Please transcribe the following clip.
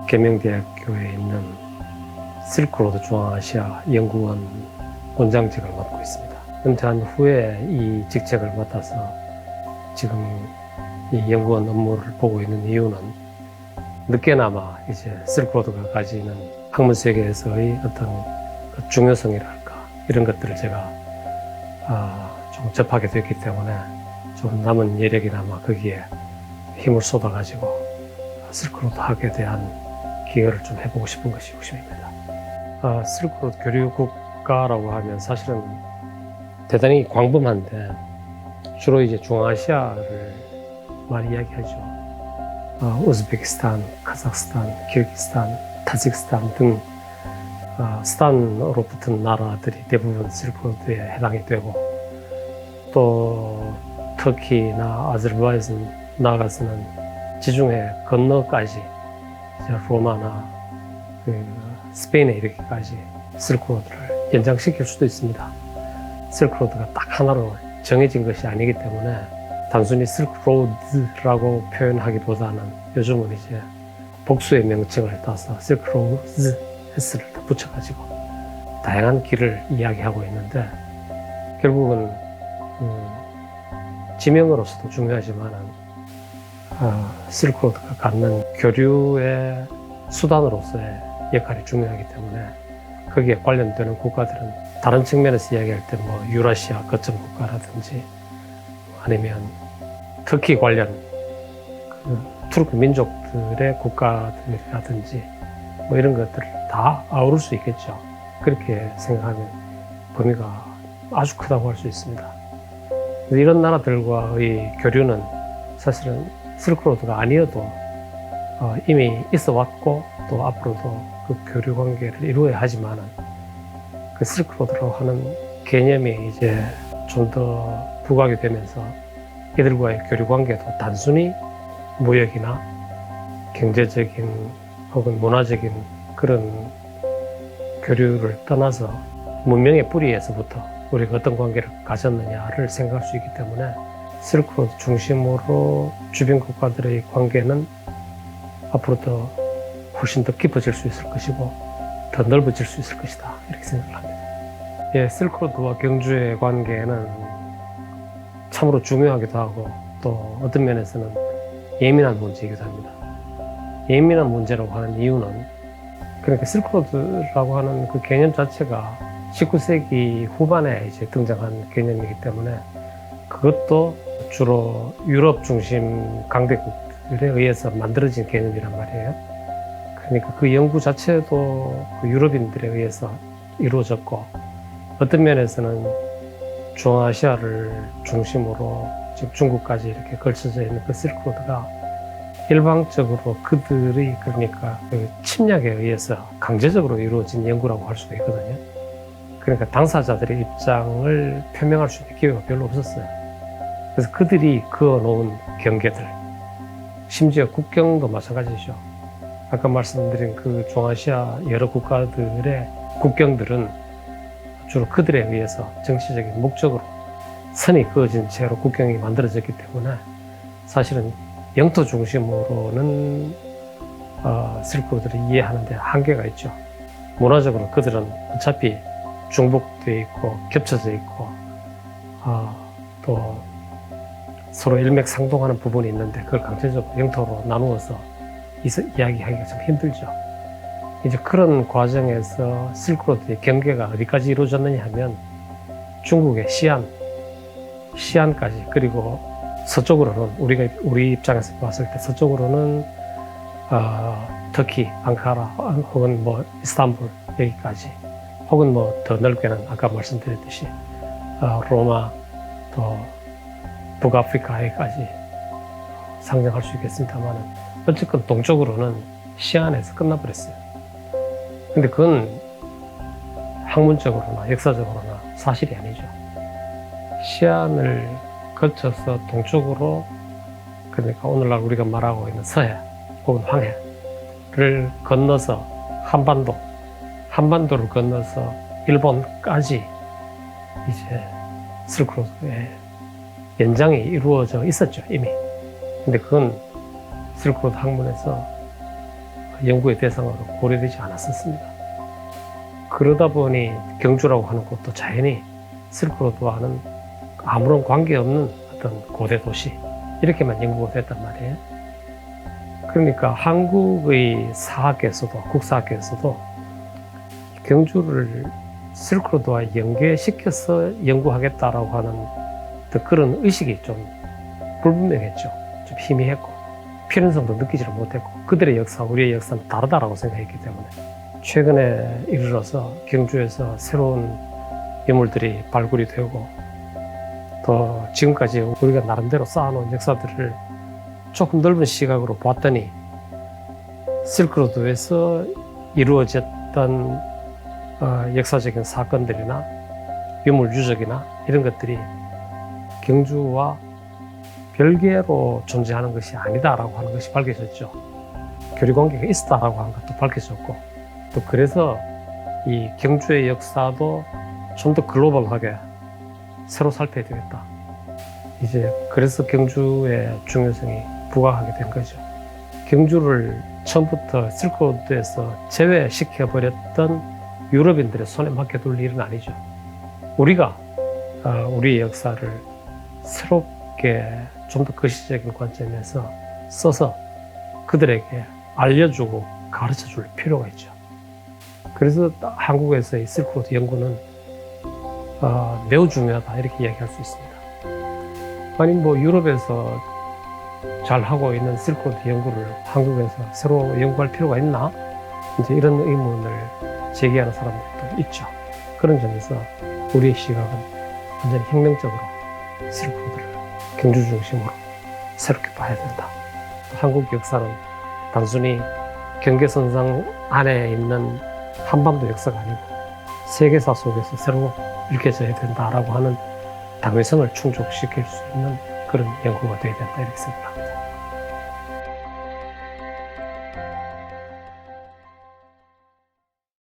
계명대학교에 있는 실크로드 중앙아시아 연구원 원장직을 맡고 있습니다. 은퇴한 후에 이 직책을 맡아서 지금 이 연구원 업무를 보고 있는 이유는 늦게나마 이제 실크로드가 가지는 학문 세계에서의 어떤 그 중요성이랄까 이런 것들을 제가 좀 접하게 됐기 때문에 좀 남은 여력이나마 거기에 힘을 쏟아가지고 실크로드 학에 대한 기여를 좀 해보고 싶은 것이 욕심입니다. 실크로드 교류 국가라고 하면 사실은 대단히 광범한데 주로 이제 중앙아시아를 많이 이야기하죠. 우즈베키스탄, 카자흐스탄, 키르기스탄, 타지키스탄 등 스탄으로 붙은 나라들이 대부분 실크로드에 해당이 되고 또 터키나 아제르바이잔 나아가서는 지중해 건너까지 이제 로마나 스페인에 이르기까지 실크로드를 연장시킬 수도 있습니다. 실크로드가 딱 하나로 정해진 것이 아니기 때문에 단순히 실크로드라고 표현하기보다는 요즘은 이제 복수의 명칭을 따서 실크로드 S를 붙여가지고 다양한 길을 이야기하고 있는데 결국은 지명으로서도 중요하지만은 실크로드가 갖는 교류의 수단으로서의 역할이 중요하기 때문에 거기에 관련되는 국가들은 다른 측면에서 이야기할 때 뭐 유라시아 거점 국가라든지 아니면 터키 관련 투르크 민족들의 국가들이라든지 뭐 이런 것들을 다 아우를 수 있겠죠. 그렇게 생각하면 범위가 아주 크다고 할 수 있습니다. 이런 나라들과의 교류는 사실은 실크로드가 아니어도 이미 있어 왔고 또 앞으로도 그 교류 관계를 이루어야 하지만은 그 실크로드라고 하는 개념이 이제 좀 더 부각이 되면서 이들과의 교류 관계도 단순히 무역이나 경제적인 혹은 문화적인 그런 교류를 떠나서 문명의 뿌리에서부터 우리가 어떤 관계를 가졌느냐를 생각할 수 있기 때문에 실크로드 중심으로 주변 국가들의 관계는 앞으로 더 훨씬 더 깊어질 수 있을 것이고 더 넓어질 수 있을 것이다 이렇게 생각을 합니다. 실크로드와 경주의 관계는 참으로 중요하기도 하고 또 어떤 면에서는 예민한 문제이기도 합니다. 예민한 문제라고 하는 이유는 그러니까 실크로드라고 하는 그 개념 자체가 19세기 후반에 이제 등장한 개념이기 때문에 그것도 주로 유럽 중심 강대국들에 의해서 만들어진 개념이란 말이에요. 그러니까 그 연구 자체도 그 유럽인들에 의해서 이루어졌고 어떤 면에서는 중앙아시아를 중심으로 지금 중국까지 이렇게 걸쳐져 있는 그 실크로드가 일방적으로 그들의 그러니까 그 침략에 의해서 강제적으로 이루어진 연구라고 할 수도 있거든요. 그러니까 당사자들의 입장을 표명할 수 있는 기회가 별로 없었어요. 그래서 그들이 그어놓은 경계들, 심지어 국경도 마찬가지죠. 아까 말씀드린 그 중앙아시아 여러 국가들의 국경들은 주로 그들에 의해서 정치적인 목적으로 선이 그어진 채로 국경이 만들어졌기 때문에 사실은 영토 중심으로는 실크로드를 이해하는 데 한계가 있죠. 문화적으로 그들은 어차피 중복되어 있고 겹쳐져 있고 또 서로 일맥상통하는 부분이 있는데 그걸 강제적으로 영토로 나누어서 이야기하기가 좀 힘들죠. 이제 그런 과정에서 실크로드의 경계가 어디까지 이루어졌느냐 하면 중국의 시안까지 그리고 서쪽으로는 우리 입장에서 봤을 때 서쪽으로는 터키, 앙카라 혹은 뭐 이스탄불 여기까지 혹은 뭐 더 넓게는 아까 말씀드렸듯이 로마 또 북아프리카에까지 상정할 수 있겠습니다만 어쨌건 동쪽으로는 시안에서 끝나버렸어요. 근데 그건 학문적으로나 역사적으로나 사실이 아니죠. 시안을 거쳐서 동쪽으로 그러니까 오늘날 우리가 말하고 있는 서해 혹은 황해를 건너서 한반도를 건너서 일본까지 이제 실크로드의 연장이 이루어져 있었죠, 이미. 근데 그건 실크로드 학문에서 연구의 대상으로 고려되지 않았었습니다. 그러다 보니 경주라고 하는 곳도 자연히 실크로드와는 아무런 관계없는 어떤 고대 도시 이렇게만 연구가 됐단 말이에요. 그러니까 한국의 사학계에서도 국사학계에서도 경주를 실크로드와 연계시켜서 연구하겠다라고 하는 그런 의식이 좀 불분명했죠. 좀 희미했고 필연성도 느끼지를 못했고 그들의 역사, 우리의 역사는 다르다라고 생각했기 때문에 최근에 이르러서 경주에서 새로운 유물들이 발굴이 되고 또 지금까지 우리가 나름대로 쌓아놓은 역사들을 조금 넓은 시각으로 봤더니 실크로드에서 이루어졌던 역사적인 사건들이나 유물 유적이나 이런 것들이 경주와 별개로 존재하는 것이 아니다라고 하는 것이 밝혀졌죠. 교류관계가 있었다라고 하는 것도 밝혀졌고 또 그래서 이 경주의 역사도 좀 더 글로벌하게 새로 살펴야 되겠다. 이제 그래서 경주의 중요성이 부각하게 된 거죠. 경주를 처음부터 실크로드에서 제외시켜버렸던 유럽인들의 손에 맡겨둘 일은 아니죠. 우리가 우리의 역사를 새롭게 좀 더 거시적인 관점에서 써서 그들에게 알려주고 가르쳐줄 필요가 있죠. 그래서 한국에서의 실크로드 연구는 매우 중요하다 이렇게 이야기할 수 있습니다. 아니 뭐 유럽에서 잘 하고 있는 실크로드 연구를 한국에서 새로 연구할 필요가 있나? 이제 이런 의문을 제기하는 사람들도 있죠. 그런 점에서 우리의 시각은 완전히 혁명적으로 실크로드를 경주 중심으로 새롭게 봐야 된다. 한국 역사는 단순히 경계선상 안에 있는 한반도 역사가 아니고 세계사 속에서 새로 읽혀져야 된다라고 하는 당위성을 충족시킬 수 있는 그런 연구가 되어야 된다 이렇게 생각합니다.